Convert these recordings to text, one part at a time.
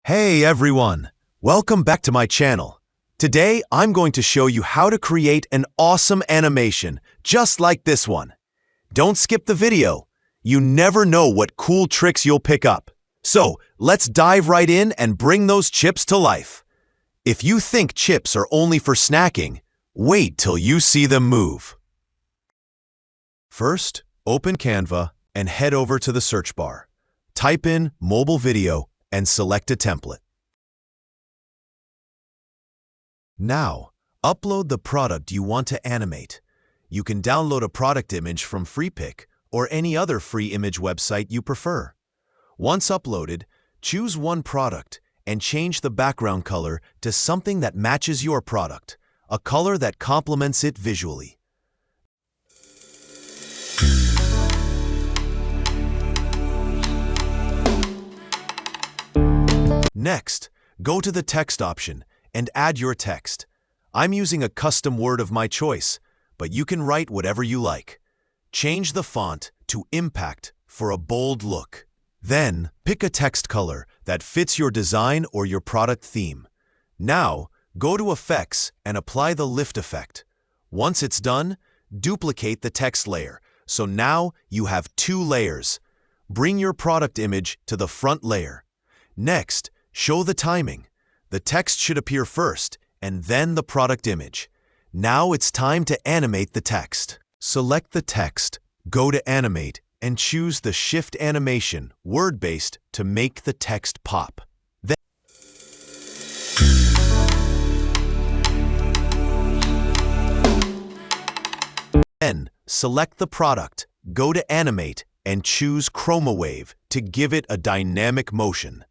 Hey everyone! Welcome back to my channel. Today, I'm going to show you how to create an awesome animation just like this one. Don't skip the video. You never know what cool tricks you'll pick up. So, let's dive right in and bring those chips to life. If you think chips are only for snacking, wait till you see them move. First, open Canva and head over to the search bar. Type in mobile video and select a template. Now, upload the product you want to animate. You can download a product image from FreePic or any other free image website you prefer. Once uploaded, choose one product and change the background color to something that matches your product, a color that complements it visually. Next, go to the text option and add your text. I'm using a custom word of my choice, but you can write whatever you like. Change the font to Impact for a bold look. Then, pick a text color that fits your design or your product theme. Now, go to Effects and apply the lift effect. Once it's done, duplicate the text layer, so now you have two layers. Bring your product image to the front layer. Next, show the timing. The text should appear first, and then the product image. Now it's time to animate the text. Select the text, go to Animate, and choose the Shift Animation, word-based, to make the text pop. Then, select the product, go to Animate, and choose Chroma Wave to give it a dynamic motion.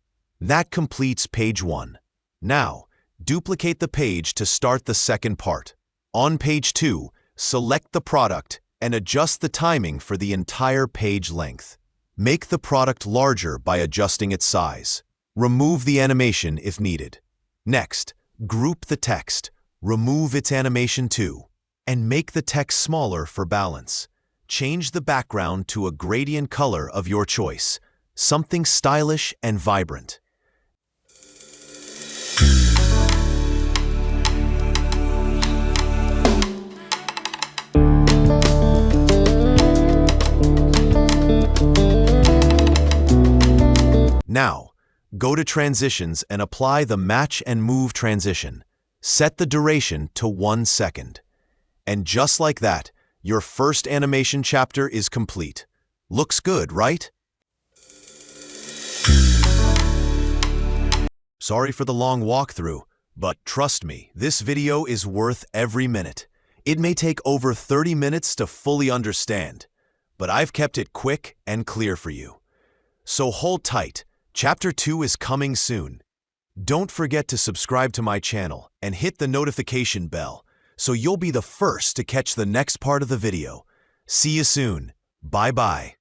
That completes page 1. Now, duplicate the page to start the second part. On page 2, select the product and adjust the timing for the entire page length. Make the product larger by adjusting its size. Remove the animation if needed. Next, group the text, remove its animation too, and make the text smaller for balance. Change the background to a gradient color of your choice, something stylish and vibrant. Now, go to Transitions and apply the Match and Move transition. Set the duration to 1 second. And just like that, your first animation chapter is complete. Looks good, right? Sorry for the long walkthrough, but trust me, this video is worth every minute. It may take over 30 minutes to fully understand, but I've kept it quick and clear for you. So hold tight. Chapter 2 is coming soon. Don't forget to subscribe to my channel and hit the notification bell so you'll be the first to catch the next part of the video. See you soon. Bye-bye.